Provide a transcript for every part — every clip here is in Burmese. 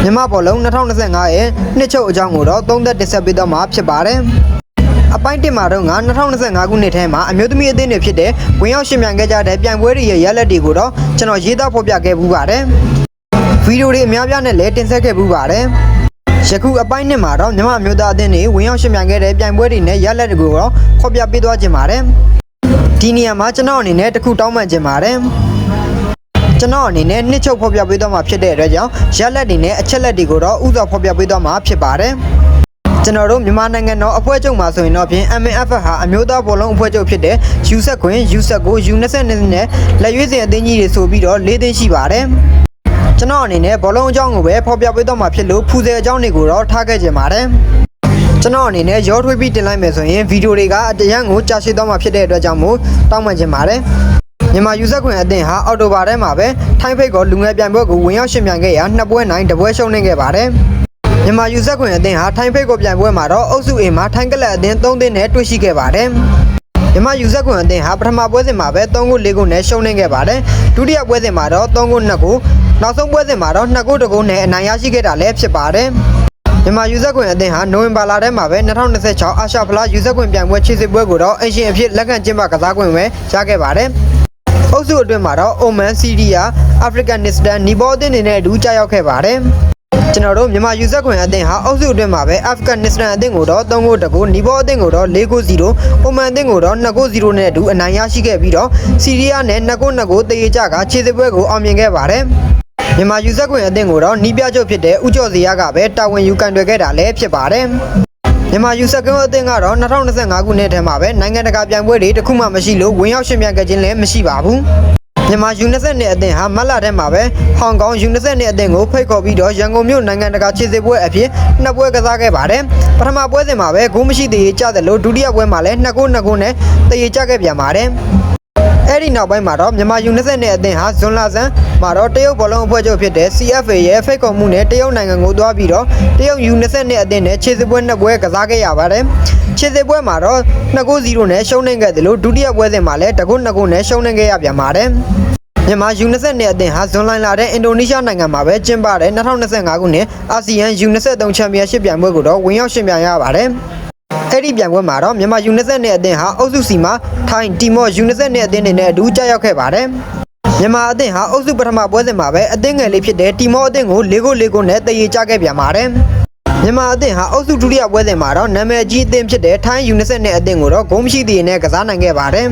မြန်မာဘောလုံး2025ရဲ့နှစ်ချုပ်အကြောင်းကိုတော့သုံးသက်တင်ဆက်ပေးတော့မှာဖြစ်ပါတယ်အပိုင်း1မှာတော့2025ခုနှစ်ထဲမှာအမျိုးသမီးအသင်းတွေဖြစ်တဲ့ဝင်ရောက်ရှင်ပြိုင်ခဲ့ကြတဲ့ပြိုင်ပွဲတွေရဲ့ရလဒ်တွေကိုတော့ကျွန်တော်ရေးသားဖော်ပြခဲ့ပူးပါတယ်ဗီဒီယိုတွေအများပြားနဲ့လည်းတင်ဆက်ခဲ့ပူးပါတယ်ယခုအပိုင်း1မှာတော့မြန်မာအမျိုးသားအသင်းတွေဝင်ရောက်ရှင်ပြိုင်ခဲ့တဲ့ပြိုင်ပွဲတွေနဲ့ရလဒ်တွေကိုတော့ဖော်ပြပေးသွားခြင်းပါတယ်ဒီနေရာမှာကျွန်တော်အနေနဲ့တခုတောင်းပန်ခြင်းပါတယ်ကျွန်တော်အနေနဲ့နှစ်ချုပ်ဖော်ပြပေးသွားမှာဖြစ်တဲ့အတွက်ကြောင့်ရလဒ်တွေနဲ့အချက်လက်တွေကိုတော့ဥစွာဖော်ပြပေးသွားမှာဖြစ်ပါတယ်ကျွန်တော်တို့မြန်မာနိုင်ငံတော်အဖွဲ့ချုပ်မှာဆိုရင်တော့ဖြင့် MNFF ဟာအမျိုးသားဘောလုံးအဖွဲ့ချုပ်ဖြစ်တဲ့ U19 U19 U22 နဲ့လက်ရွေးစင်အသင်းကြီးတွေဆိုပြီးတော့၄သင်းရှိပါတယ်ကျွန်တော်အနေနဲ့ဘောလုံးအကြောင်းကိုပဲဖော်ပြပေးသွားမှာဖြစ်လို့ဖူးစဲအကြောင်းတွေကိုတော့ထားခဲ့ကြပါတယ်ကျွန်တော်အနေနဲ့ရောထွေးပြီးတင်လိုက်မယ်ဆိုရင်ဗီဒီယိုတွေကအတရန်ကိုကြာရှည်သွားမှာဖြစ်တဲ့အတွက်ကြောင့်မို့တောင်းပန်ခြင်းပါတယ်မြန်မာယူဆက်ခွင်အသင်းဟာအော်တိုဘာထဲမှာပဲထိုင်းဖိတ်ကလူငယ်ပြိုင်ပွဲကိုဝင်ရောက်ရှင်ပြိုင်ခဲ့ရာနှစ်ပွဲနိုင်တစ်ပွဲရှုံးနေခဲ့ပါတယ်မြန်မာယူဆက်ခွင်အသင်းဟာထိုင်းဖိတ်ကိုပြိုင်ပွဲမှာတော့အုပ်စု A မှာထိုင်းကလပ်အသင်း3သင်းနဲ့တွေ့ရှိခဲ့ပါတယ်မြန်မာယူဆက်ခွင်အသင်းဟာပထမပွဲစဉ်မှာပဲ3ဂိုး4ဂိုးနဲ့ရှုံးနေခဲ့ပါတယ်ဒုတိယပွဲစဉ်မှာတော့3ဂိုး2ဂိုးနောက်ဆုံးပွဲစဉ်မှာတော့2ဂိုး1ဂိုးနဲ့အနိုင်ရရှိခဲ့တာလည်းဖြစ်ပါတယ်မြန်မာယူဆက်ခွင်အသင်းဟာနိုဝင်ဘာလထဲမှာပဲ2026အာရှဖလားယူဆက်ခွင်ပြိုင်ပွဲခြေစစ်ပွဲကိုတော့အရှင်အဖြစ်လက်ခံကျင်းပကစားခွင့်ပဲရခဲ့ပါတယ်အုပ်စုအတွင်းမှာတော့အိုမန်စီးရီးယားအာဖရိကန်နစ္စတန်နီပေါအသင်းတွေနဲ့အတူကြားရောက်ခဲ့ပါတယ်ကျွန်တော်တို့မြန်မာယူဆက်ခွင်အသင်းဟာအုပ်စုအတွင်းမှာပဲအာဖဂန်နစ္စတန်အသင်းကိုတော့3ဂိုး1ဂိုးနီပေါအသင်းကိုတော့4ဂိုး0အိုမန်အသင်းကိုတော့2ဂိုး0နဲ့အတူအနိုင်ရရှိခဲ့ပြီးတော့စီးရီးယားနဲ့2ဂိုး2ဂိုးတရေကြကခြေစစ်ပွဲကိုအောင်မြင်ခဲ့ပါတယ်မြန်မာယူဆက်ခွင်အသင်းကိုတော့နီးပြချုပ်ဖြစ်တဲ့ဦးကျော်စရာကပဲတာဝန်ယူကန်တွယ်ခဲ့တာလည်းဖြစ်ပါတယ်မြန်မာယူဆက်ကွန်အသင်းကတော့2025ခုနှစ်ထဲမှာပဲနိုင်ငံတကာပြိုင်ပွဲတွေတခုမှမရှိလို့ဝင်ရောက်ရှင်ပြိုင်ခဲ့ခြင်းလည်းမရှိပါဘူးမြန်မာယူ22အသင်းဟာမတ်လထဲမှာပဲဟောင်ကောင်ယူ22အသင်းကိုဖိတ်ခေါ်ပြီးတော့ရန်ကုန်မြို့နိုင်ငံတကာခြေစစ်ပွဲအဖြစ်နှစ်ပွဲကစားခဲ့ပါတယ်ပထမပွဲစဉ်မှာပဲဂိုးမရှိသေးကြတယ်လို့ဒုတိယပွဲမှာလည်း2ဂိုး2ဂိုးနဲ့တရေကျခဲ့ပြန်ပါတယ်အဲ့ဒီနောက်ပိုင်းမှာတော့မြန်မာယူ22အသင်းဟာဇွန်လဆန်းမှာတော့တရုတ်ဘောလုံးအဖွဲ့ချုပ်ဖြစ်တဲ့ CFA ရဲ့ဖိတ်ခေါ်မှုနဲ့တရုတ်နိုင်ငံကိုသွားပြီးတော့တရုတ်ယူ22အသင်းနဲ့ခြေစစ်ပွဲနှစ်ပွဲကစားခဲ့ရပါတယ်ခြေစစ်ပွဲမှာတော့2ဂိုး0နဲ့ရှုံးနေခဲ့တယ်လို့ဒုတိယပွဲစဉ်မှာလည်း2ဂိုး2ဂိုးနဲ့ရှုံးနေခဲ့ရပြန်ပါတယ်မြန်မာယူ22အသင်းဟာဇွန်လလာတဲ့အင်ဒိုနီးရှားနိုင်ငံမှာပဲကျင်းပတဲ့2025ခုနှစ်အာဆီယံယူ23ချန်ပီယံရှစ်ပြိုင်ပွဲကိုတော့ဝင်ရောက်ရှင်ပြိုင်ရပါတယ်အဲ့ဒီပြိုင်ပွဲမှာတော့မြန်မာယူ22အသင်းဟာအုပ်စု C မှာထိုင်းတီမော့ယူ22အသင်းတွေနဲ့အတူကြားရောက်ခဲ့ပါတယ်မြန်မာအသင်းဟာအုပ်စုပထမပွဲစဉ်မှာပဲအသင်းငယ်လေးဖြစ်တဲ့တီမော့အသင်းကို4ဂိုး4ဂိုးနဲ့တရေကျခဲ့ပြန်ပါတယ်မြန်မာအသင်းဟာအုပ်စုဒုတိယပွဲစဉ်မှာတော့နာမည်ကြီးအသင်းဖြစ်တဲ့ထိုင်းယူ22အသင်းကိုတော့ဂိုးမရှိသေးနဲ့ကစားနိုင်ခဲ့ပါတယ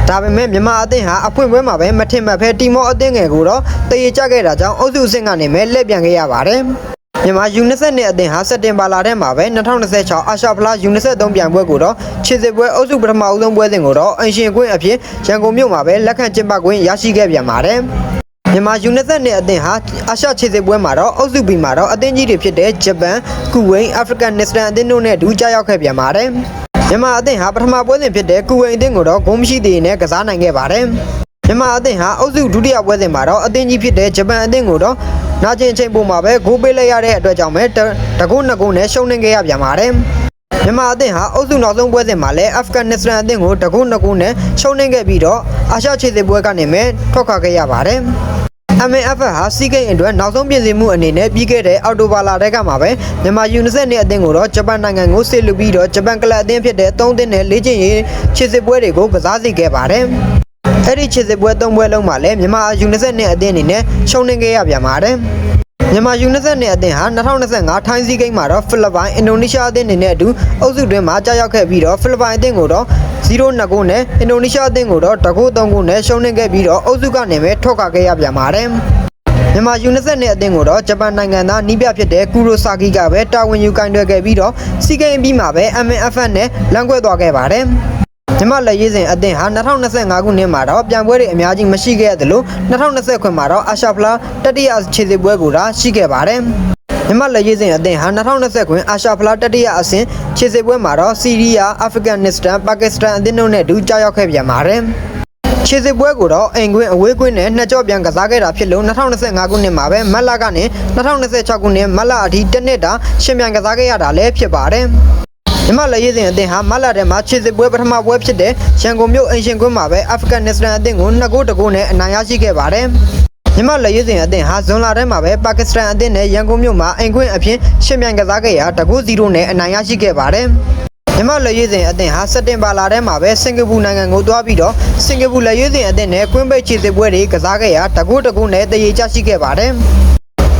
်ဒါပေမဲ့မြန်မာအသင်းဟာအဖွင့်ပွဲမှာပဲမထင်မှတ်ဘဲတီမော့အသင်းငယ်ကိုတော့တရေကျခဲ့တာကြောင့်အုပ်စုအဆင့်ကနေမဲ့လက်ပြန်ခဲ့ရပါတယ်မြန်မာယူ22အသင်းဟာစက်တင်ဘာလထဲမှာပဲ2026အာရှဖလားယူ23ပြိုင်ပွဲကိုတော့ခြေစစ်ပွဲအုပ်စုပထမအဆုံးပွဲစဉ်ကိုတော့အင်ရှင်ကွင်းအဖြစ်ရန်ကုန်မြို့မှာပဲလက်ခံကျင်းပခွင့်ရရှိခဲ့ပြန်ပါတယ်မြန်မာယူ22အသင်းဟာအာရှခြေစစ်ပွဲမှာတော့အုပ်စု B မှာတော့အသင်းကြီးတွေဖြစ်တဲ့ဂျပန်ကူဝိန်းအာဖရိကန်နစ္စတန်အသင်းတို့နဲ့အတူကြားရောက်ခဲ့ပြန်ပါတယ်မြန်မာအသင်းဟာပထမပွဲစဉ်ဖြစ်တဲ့ကူဝိန်းအသင်းကိုတော့ဂိုးမရှိသေးနဲ့ကစားနိုင်ခဲ့ပါတယ်မြန်မာအသင်းဟာအုပ်စုဒုတိယပွဲစဉ်မှာတော့အသင်းကြီးဖြစ်တဲ့ဂျပန်အသင်းကိုတော့နာကျင်ချိန်ပုံမှာပဲဂိုးပေးလိုက်ရတဲ့အတွက်ကြောင့်ပဲတကုန်း2ကုန်းနဲ့ရှုံးနေခဲ့ရပြန်ပါတယ်မြန်မာအသင်းဟာအုပ်စုနောက်ဆုံးပွဲစဉ်မှာလည်းအာဖဂန်နစ္စတန်အသင်းကိုတကုန်း2ကုန်းနဲ့ရှုံးနေခဲ့ပြီးတော့အာရှခြေစစ်ပွဲကနေမဲ့ထွက်ခွာခဲ့ရပါတယ်MNFF ဟာစီးကိန်းအတွက်နောက်ဆုံးပြင်ဆင်မှုအနေနဲ့ပြီးခဲ့တဲ့အောက်တိုဘာလတည်းကမှာပဲမြန်မာယူ22အသင်းကိုတော့ဂျပန်နိုင်ငံကိုဆေလွတ်ပြီးတော့ဂျပန်ကလပ်အသင်းဖြစ်တဲ့3သင်းနဲ့လေ့ကျင့်ရေးခြေစစ်ပွဲတွေကိုကစားစီခဲ့ပါတယ်အဲ့ဒီခြေစစ်ပွဲ3ပွဲလုံးမှာလည်းမြန်မာယူ22အသင်းအနေနဲ့ရှုံးနေခဲ့ရပြန်ပါတယ်မြန်မာယူ22အသင်းဟာ2025ထိုင်းစည်းကိန်းမှာတော့ဖိလစ်ပိုင်အင်ဒိုနီးရှားအသင်းတွေနဲ့အတူအုပ်စုတွင်းမှာကြားရောက်ခဲ့ပြီးတော့ဖိလစ်ပိုင်အသင်းကိုတော့0-2ဂိုးနဲ့အင်ဒိုနီးရှားအသင်းကိုတော့2ဂိုး3ဂိုးနဲ့ရှုံးနေခဲ့ပြီးတော့အုပ်စုကနေပဲထွက်ခွာခဲ့ရပြန်ပါတယ်မြန်မာယူ22အသင်းကိုတော့ဂျပန်နိုင်ငံသားနီးပြဖြစ်တဲ့ကူရိုဆာကီကပဲတာဝန်ယူကင်တွယ်ခဲ့ပြီးတော့စည်းကိန်းအပြီးမှာပဲ MNFF နဲ့လမ်းကွဲသွားခဲ့ပါတယ်မြန်မာလက်ရေးစဉ်အသင်းဟာ2025ခုနှစ်မှာတော့ပြိုင်ပွဲတွေအများကြီးမရှိခဲ့တယ်လို့2020ခုမှာတော့အာရှဖလားတတိယခြေစစ်ပွဲကိုရှိခဲ့ပါတယ်မြန်မာလက်ရေးစဉ်အသင်းဟာ2020ခုအာရှဖလားတတိယအဆင့်ခြေစစ်ပွဲမှာတော့ဆီးရီးယားအာဖဂန်နစ္စတန်ပါကစ္စတန်အသင်းတို့နဲ့အတူကြားရောက်ခဲ့ပြန်ပါတယ်ခြေစစ်ပွဲကိုတော့အိမ်ကွင်းအဝေးကွင်းနဲ့နှစ်ကြော့ပြန်ကစားခဲ့တာဖြစ်လို့2025ခုနှစ်မှာပဲမတ်လကနေ2026ခုနှစ်မတ်လအထိတစ်နှစ်တာရှင်ပြန်ကစားခဲ့ရတာလည်းဖြစ်ပါတယ်မြန်မာလက်ရေးစဉ်အသင်းဟာမတ်လထဲမှာခြေစစ်ပွဲပထမပွဲဖြစ်တဲ့ရန်ကုန်မြို့အင်ရှင်ကွင်းမှာပဲအာဖဂန်နစ္စတန်အသင်းကို2ဂိုး1ဂိုးနဲ့အနိုင်ရရှိခဲ့ပါတယ် မြန်မာလက်ရွေးစင်အသင်းဟာဇွန်လထဲမှာပဲပါကစ္စတန်အသင်းနဲ့ရန်ကုန်မြို့မှာအိမ်ခွင့်အဖြစ်ရှင်မြန်ကစားခဲ့ရာ1-0နဲ့အနိုင်ရရှိခဲ့ပါတယ်မြန်မာလက်ရွေးစင်အသင်းဟာစက်တင်ဘာလထဲမှာပဲစင်ကာပူနိုင်ငံကိုတွားပြီးတော့စင်ကာပူလက်ရွေးစင်အသင်းနဲ့ကွင်းပိတ်ခြေစစ်ပွဲတွေကစားခဲ့ရာ1-1နဲ့တရေကျရှိခဲ့ပါတယ်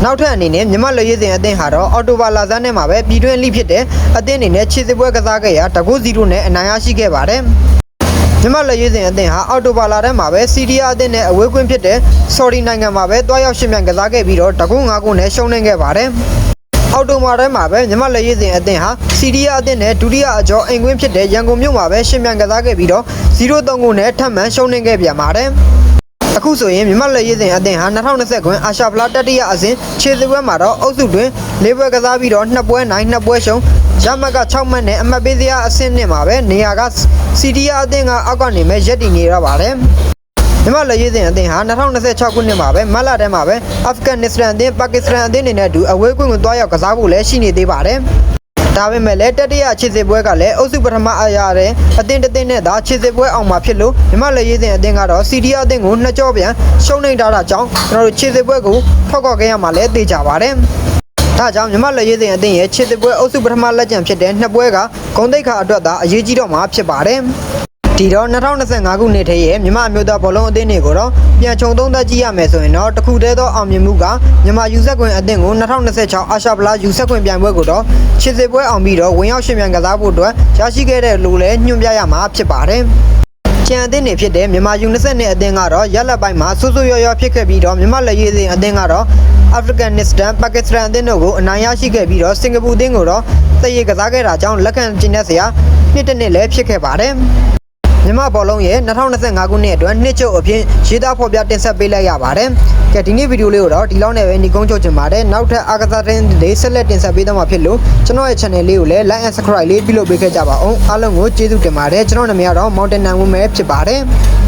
နောက်ထပ်အနေနဲ့မြန်မာလက်ရွေးစင်အသင်းဟာတော့အော်တိုဘာလဆန်းထဲမှာပဲပြည်တွင်းလိဖြစ်တဲ့အသင်းအနေနဲ့ခြေစစ်ပွဲကစားခဲ့ရာ1-0နဲ့အနိုင်ရရှိခဲ့ပါတယ်မြန်မာလက်ရွေးစင်အသင်းဟာအော်တိုဘာလထဲမှာပဲစီးရီးယားအသင်းနဲ့အဝေးကွင်းဖြစ်တဲ့ဆော်ဒီနိုင်ငံမှာပဲတွားရောက်ရှင်မြန်ကစားခဲ့ပြီးတော့5-5နဲ့ရှုံးနိမ့်ခဲ့ပါတယ်အော်တိုဘာထဲမှာပဲမြန်မာလက်ရွေးစင်အသင်းဟာစီးရီးယားအသင်းနဲ့ဒုတိယအကျော်အိမ်ကွင်းဖြစ်တဲ့ရန်ကုန်မြို့မှာပဲရှင်မြန်ကစားခဲ့ပြီးတော့0-3နဲ့ထပ်မံရှုံးနိမ့်ခဲ့ပြန်ပါတယ်အခုဆိုရင်မြန်မာလက်ရွေးစင်အသင်းဟာ2020ခုအာရှဖလားတတိယအဆင့်ခြေစစ်ပွဲမှာတော့အုပ်စုတွင်၄ပွဲကစားပြီးတော့2ပွဲနိုင်2ပွဲရှုံးရမက6မှတ်နဲ့အမှတ်ပေးစရာအဆင့်နဲ့မှာပဲနေရာကစီတီယာအသင်းကအောက်ကနေမဲ့ရက်တည်နေရပါတယ်မြန်မာလက်ရွေးစင်အသင်းဟာ2026ခုနှစ်မှာပဲမတ်လထဲမှာပဲအာဖဂန်နစ္စတန်အသင်းပါကစ္စတန်အသင်းတွေနဲ့အတူအဝေးကွင်းကိုတွားရောက်ကစားဖို့လည်းရှိနေသေးပါတယ်ဒါပေမဲ့လည်းတတိယခြေစစ်ပွဲကလည်းအုပ်စုပထမအရာတဲ့အသင်းတစ်သင်းနဲ့သာခြေစစ်ပွဲအောင်မှာဖြစ်လို့မြန်မာလက်ရွေးစင်အသင်းကတော့စီတီယာအသင်းကို2ကြောပြန်ရှုံးနိမ့်ထားတာကြောင့်ကျွန်တော်တို့ခြေစစ်ပွဲကိုဖောက်ခွာခဲ့ရမှာလည်းသိကြပါတယ်ဒါကြောင့်မြန်မာလက်ရွေးစင်အသင်းရဲ့ခြေစစ်ပွဲအုပ်စုပထမလက်ကျန်ဖြစ်တဲ့2ပွဲကဂုဏ်သိက္ခာအတွက်သာအရေးကြီးတော့မှာဖြစ်ပါတယ်ဒီတော့2025ခုနှစ်ထဲရဲ့မြန်မာအမျိုးသားဘောလုံးအသင်းတွေကိုတော့ပြန်ခြုံသုံးသပ်ကြည့်ရမယ်ဆိုရင်တော့တခုတည်းသောအောင်မြင်မှုကမြန်မာယူဆက်ခွင်အသင်းကို2026အာရှဖလားယူဆက်ခွင်ပြိုင်ပွဲကိုတော့ခြေစစ်ပွဲအောင်ပြီးတော့ဝင်ရောက်ရှင်မြန်ကစားဖို့အတွက်ရရှိခဲ့တဲ့လို့လည်းညွှန်ပြရမှာဖြစ်ပါတယ်ကျန်အသင်းတွေဖြစ်တဲ့မြန်မာယူ20နဲ့အသင်းကတော့ရက်လက်ပိုင်းမှာဆူဆူရွရွဖြစ်ခဲ့ပြီးတော့မြန်မာလက်ရွေးစင်အသင်းကတော့အာဖဂန်နစ္စတန်ပါကစ္စတန်အသင်းတို့ကိုအနိုင်ရရှိခဲ့ပြီးတော့စင်ကာပူအသင်းကိုတော့တရေကစားခဲ့တာကြောင့်လက်ခံကျင်းတဲ့စရာ1-1လည်းဖြစ်ခဲ့ပါတယ်မြန်မာဘောလုံးရဲ့2025ခုနှစ်အတွက်နှစ်ချုပ်အဖြစ်ရေးသားဖော်ပြတင်ဆက်ပေးလိုက်ရပါတယ်။ကဲဒီနေ့ဗီဒီယိုလေးကိုတော့ဒီလောက်နဲ့ပဲညီကုန်းချုပ်ချင်ပါတယ်။နောက်ထပ်အားကစားသတင်းတွေဆက်လက်တင်ဆက်ပေးသွားမှာဖြစ်လို့ကျွန်တော်ရဲ့ channel လေးကိုလည်း like and subscribe လေးပြုလုပ်ပေးခဲ့ကြပါအောင်။အားလုံးကိုကျေးဇူးတင်ပါတယ်။ကျွန်တော်နာမည်ကတော့ Mountain Woman ဖြစ်ပါတယ်။